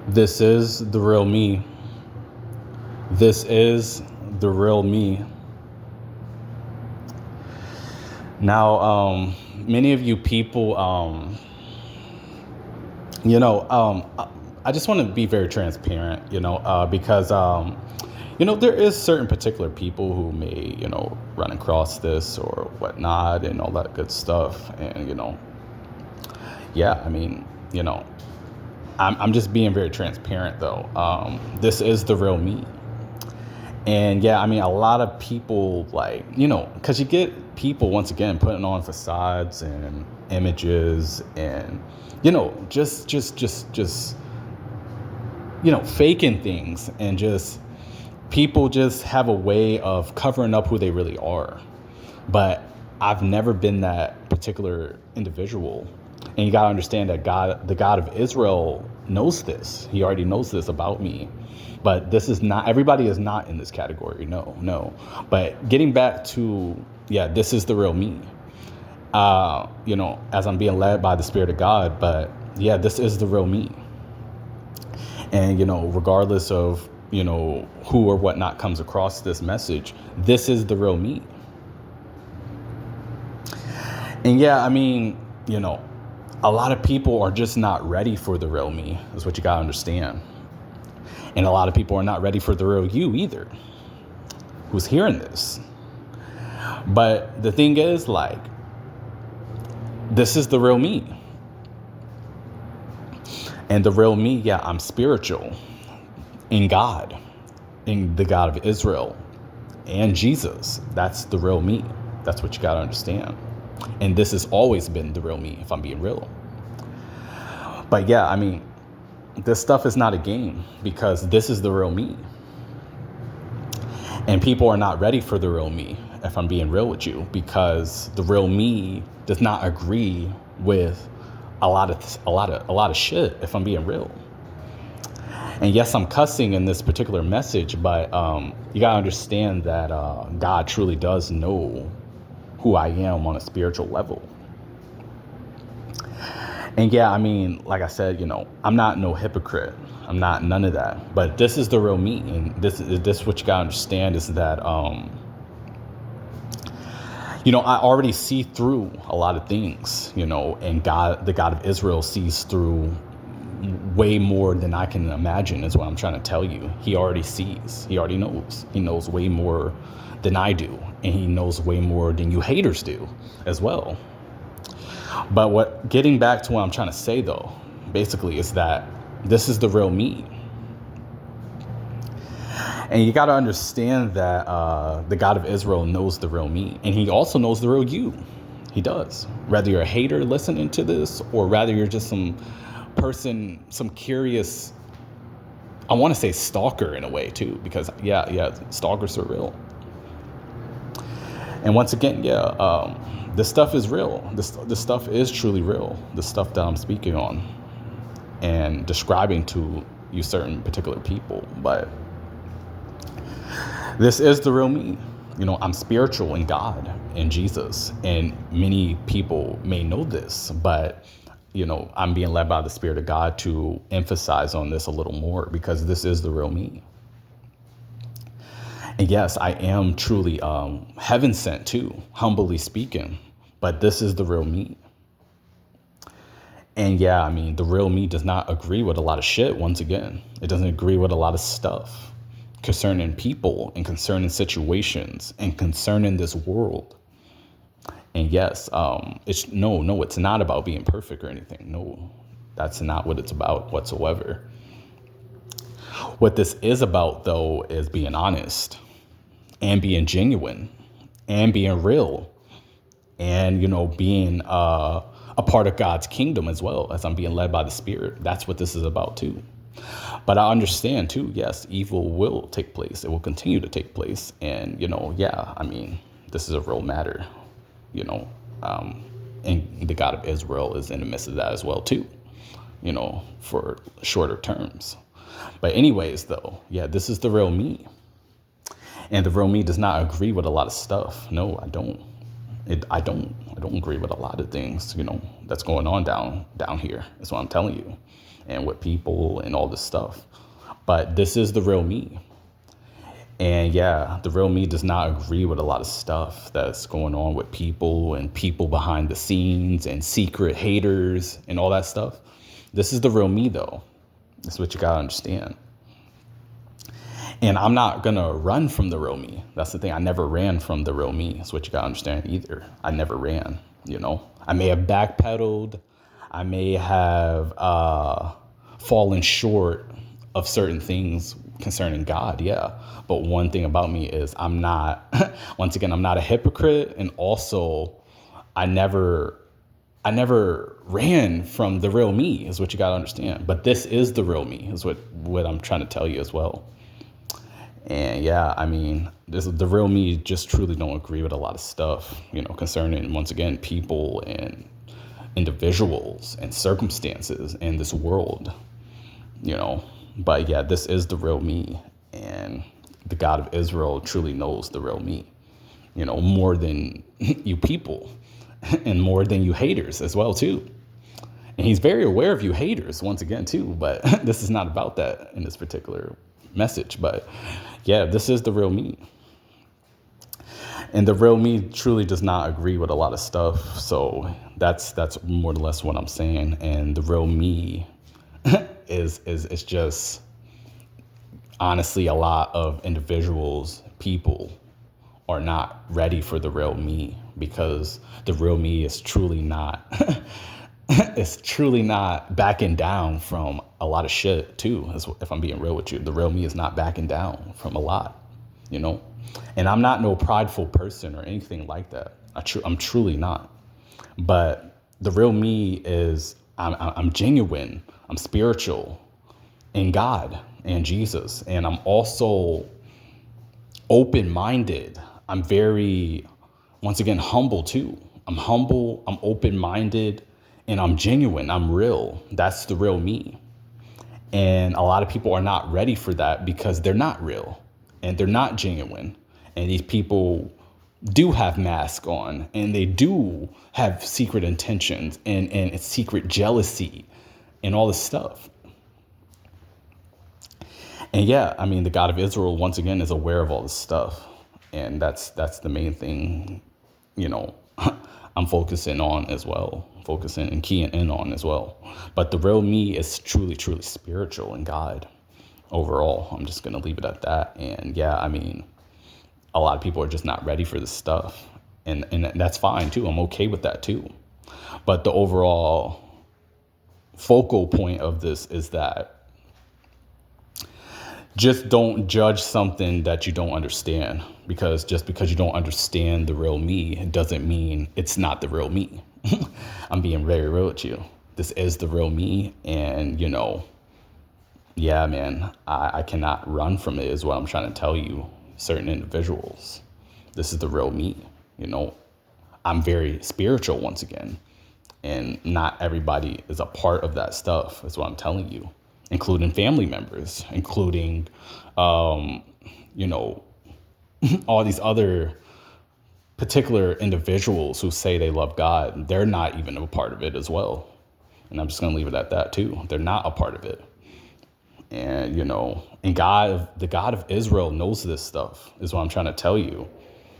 This is the real me. This is the real me. Now, many of you people, I just want to be very transparent, because, there is certain particular people who may, run across this or whatnot and all that good stuff. And, yeah, I mean, I'm just being very transparent, though. This is the real me. And yeah, I mean, a lot of people because you get people, once again, putting on facades and images and, just faking things, and just people just have a way of covering up who they really are. But I've never been that particular individual. And you got to understand that the God of Israel knows this. He already knows this about me. But everybody is not in this category. No. But getting back to, this is the real me. As I'm being led by the Spirit of God. But yeah, this is the real me. And, regardless of, who or whatnot comes across this message, this is the real me. And yeah, I mean, a lot of people are just not ready for the real me, is what you got to understand. And a lot of people are not ready for the real you either, who's hearing this. But the thing is, this is the real me. And the real me, I'm spiritual in God, in the God of Israel and Jesus. That's the real me. That's what you got to understand. And this has always been the real me, if I'm being real. But yeah, I mean, this stuff is not a game, because this is the real me. And people are not ready for the real me, if I'm being real with you, because the real me does not agree with a lot of shit, if I'm being real. And yes, I'm cussing in this particular message, but you gotta understand that God truly does know who I am on a spiritual level. And yeah, I mean, like I said, I'm not no hypocrite. I'm not none of that. But this is the real me. And this what you gotta understand is that, I already see through a lot of things, and the God of Israel sees through way more than I can imagine, is what I'm trying to tell you. He already sees. He already knows. He knows way more than I do. And he knows way more than you haters do as well. But getting back to what I'm trying to say, though, basically, is that this is the real me. And you got to understand that the God of Israel knows the real me. And he also knows the real you. He does. Whether you're a hater listening to this, or rather you're just some person, some curious, I want to say stalker in a way, too. Because, stalkers are real. And once again, this stuff is real. This stuff is truly real. The stuff that I'm speaking on and describing to you certain particular people. But this is the real me. I'm spiritual in God, in Jesus. And many people may know this, but, I'm being led by the Spirit of God to emphasize on this a little more, because this is the real me. And yes, I am truly heaven sent too, humbly speaking. But this is the real me. And yeah, I mean, the real me does not agree with a lot of shit, once again. It doesn't agree with a lot of stuff concerning people and concerning situations and concerning this world. And yes, it's not about being perfect or anything. No, that's not what it's about whatsoever. What this is about, though, is being honest and being genuine and being real and, being a part of God's kingdom as well, as I'm being led by the Spirit. That's what this is about, too. But I understand, too, yes, evil will take place. It will continue to take place. And, I mean, this is a real matter, and the God of Israel is in the midst of that as well, too, for shorter terms. But anyways, though, this is the real me. And the real me does not agree with a lot of stuff. No, I don't. I don't agree with a lot of things, that's going on down here. That's what I'm telling you. and with people and all this stuff. But this is the real me. And yeah, the real me does not agree with a lot of stuff that's going on with people and people behind the scenes and secret haters and all that stuff. This is the real me, though. That's what you got to understand. And I'm not going to run from the real me. That's the thing. I never ran from the real me. That's what you got to understand either. I never ran, you know. I may have backpedaled. I may have fallen short of certain things concerning God, yeah. But one thing about me is I'm not, once again, I'm not a hypocrite. And also, I never ran from the real me, is what you got to understand. But this is the real me, is what I'm trying to tell you as well. And yeah, I mean, the real me just truly don't agree with a lot of stuff, you know, concerning, once again, people and individuals and circumstances in this world, you know. But yeah, this is the real me. And the God of Israel truly knows the real me, you know, more than you people and more than you haters as well, too. And he's very aware of you haters, once again, too. But this is not about that in this particular message. But yeah, this is the real me. And the real me truly does not agree with a lot of stuff. So that's more or less what I'm saying. And the real me is just honestly a lot of individuals, people are not ready for the real me, because the real me is truly not it's truly not backing down from a lot of shit too. If I'm being real with you, the real me is not backing down from a lot, you know. And I'm not no prideful person or anything like that. I'm truly not. But the real me is I'm genuine. I'm spiritual in God and Jesus. And I'm also open-minded. I'm very, once again, humble too. I'm humble, I'm open-minded, and I'm genuine. I'm real. That's the real me. And a lot of people are not ready for that because they're not real and they're not genuine. And these people do have masks on, and they do have secret intentions and secret jealousy and all this stuff. And yeah, I mean, the God of Israel, once again, is aware of all this stuff. And that's the main thing, you know, I'm focusing on as well, focusing and keying in on as well. But the real me is truly, truly spiritual in God overall. I'm just going to leave it at that. And yeah, I mean, a lot of people are just not ready for this stuff. And that's fine too. I'm okay with that too. But the overall focal point of this is that just don't judge something that you don't understand, because just because you don't understand the real me, it doesn't mean it's not the real me. I'm being very real with you. This is the real me. And, you know, yeah, man, I cannot run from it is what I'm trying to tell you. Certain individuals, this is the real me. You know, I'm very spiritual once again, and not everybody is a part of that stuff is what I'm telling you, including family members, including, you know, all these other particular individuals who say they love God. They're not even a part of it as well. And I'm just going to leave it at that too. They're not a part of it. And, you know, and the God of Israel knows this stuff is what I'm trying to tell you.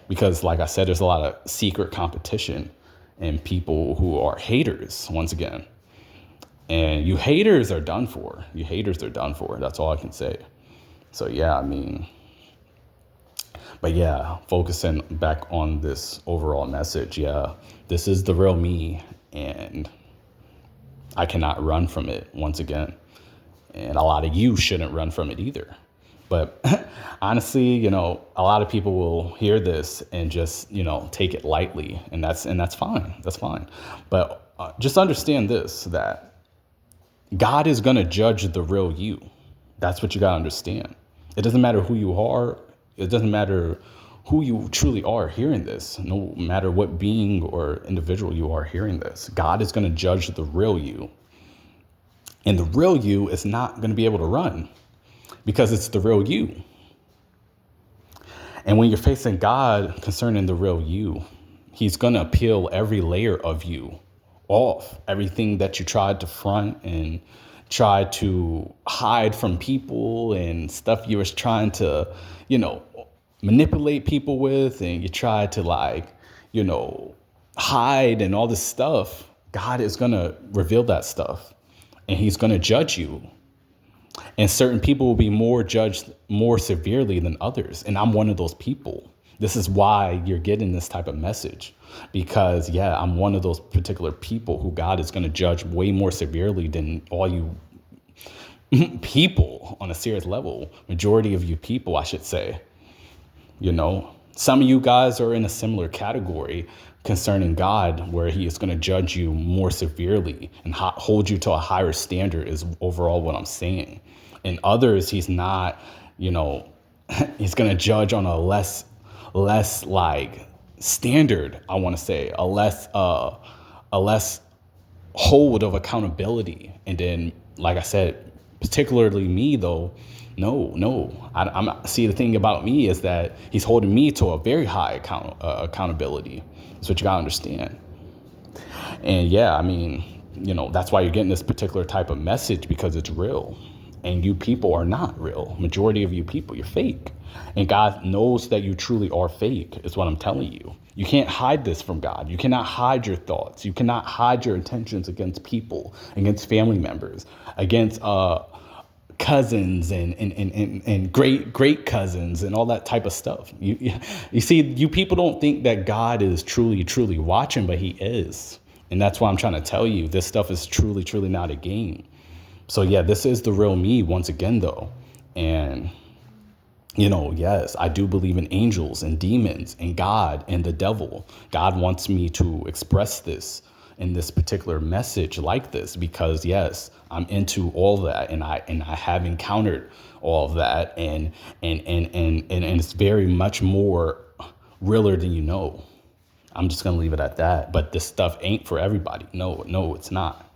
Because like I said, there's a lot of secret competition and people who are haters once again. And you haters are done for. You haters are done for. That's all I can say. So, yeah, I mean, but yeah, focusing back on this overall message. Yeah, this is the real me, and I cannot run from it once again. And a lot of you shouldn't run from it either. But honestly, you know, a lot of people will hear this and just, you know, take it lightly. And that's fine. That's fine. But just understand this, that God is going to judge the real you. That's what you got to understand. It doesn't matter who you are. It doesn't matter who you truly are hearing this. No matter what being or individual you are hearing this. God is going to judge the real you. And the real you is not going to be able to run because it's the real you. And when you're facing God concerning the real you, he's going to peel every layer of you off. Everything that you tried to front and try to hide from people and stuff you was trying to, you know, manipulate people with, and you try to like, you know, hide and all this stuff, God is going to reveal that stuff and he's going to judge you. And certain people will be more judged more severely than others. And I'm one of those people. This is why you're getting this type of message, because, yeah, I'm one of those particular people who God is going to judge way more severely than all you people on a serious level. Majority of you people, I should say. You know, some of you guys are in a similar category concerning God, where he is going to judge you more severely and hold you to a higher standard is overall what I'm saying. And others, he's not, you know, he's going to judge on a less like standard, I want to say, a less hold of accountability. And then, like I said, particularly me though, I'm see, the thing about me is that he's holding me to a very high accountability. That's what you gotta understand. And yeah, I mean, you know, that's why you're getting this particular type of message, because it's real. And you people are not real. Majority of you people, you're fake. And God knows that you truly are fake, is what I'm telling you. You can't hide this from God. You cannot hide your thoughts. You cannot hide your intentions against people, against family members, against cousins and great cousins and all that type of stuff. You see, you people don't think that God is truly watching, but he is. And that's why I'm trying to tell you, this stuff is truly not a game. So yeah, this is the real me once again though. And you know, yes, I do believe in angels and demons and God and the devil. God wants me to express this in this particular message like this, because yes, I'm into all that, and I have encountered all of that, and it's very much more realer than you know. I'm just gonna leave it at that. But this stuff ain't for everybody. No, it's not.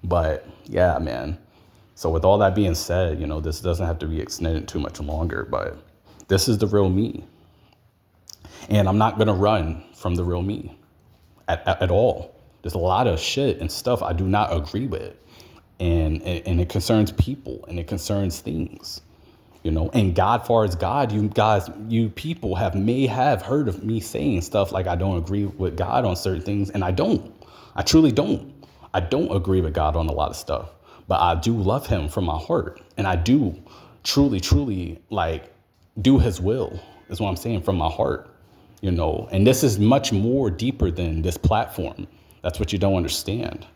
But yeah, man. So with all that being said, you know, this doesn't have to be extended too much longer, but this is the real me. And I'm not gonna run from the real me at all. There's a lot of shit and stuff I do not agree with. And it concerns people and it concerns things, you know. And God, far as God, you people may have heard of me saying stuff like I don't agree with God on certain things. And I don't. I truly don't. I don't agree with God on a lot of stuff. But I do love him from my heart. And I do truly like do his will, is what I'm saying, from my heart, you know. And this is much more deeper than this platform. That's what you don't understand.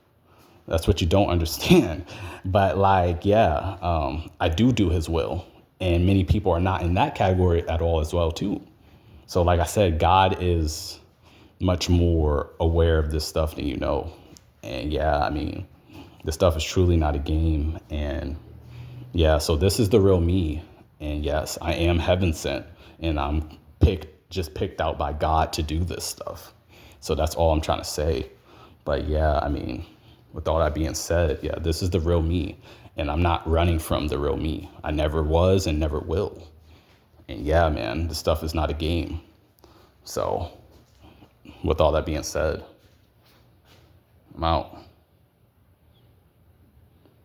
That's what you don't understand. But like, yeah, I do his will. And many people are not in that category at all as well, too. So like I said, God is much more aware of this stuff than you know. And yeah, I mean, this stuff is truly not a game. And yeah, so this is the real me. And yes, I am heaven sent. And I'm just picked out by God to do this stuff. So that's all I'm trying to say. But yeah, I mean, with all that being said, yeah, this is the real me. And I'm not running from the real me. I never was and never will. And yeah, man, this stuff is not a game. So with all that being said, I'm out.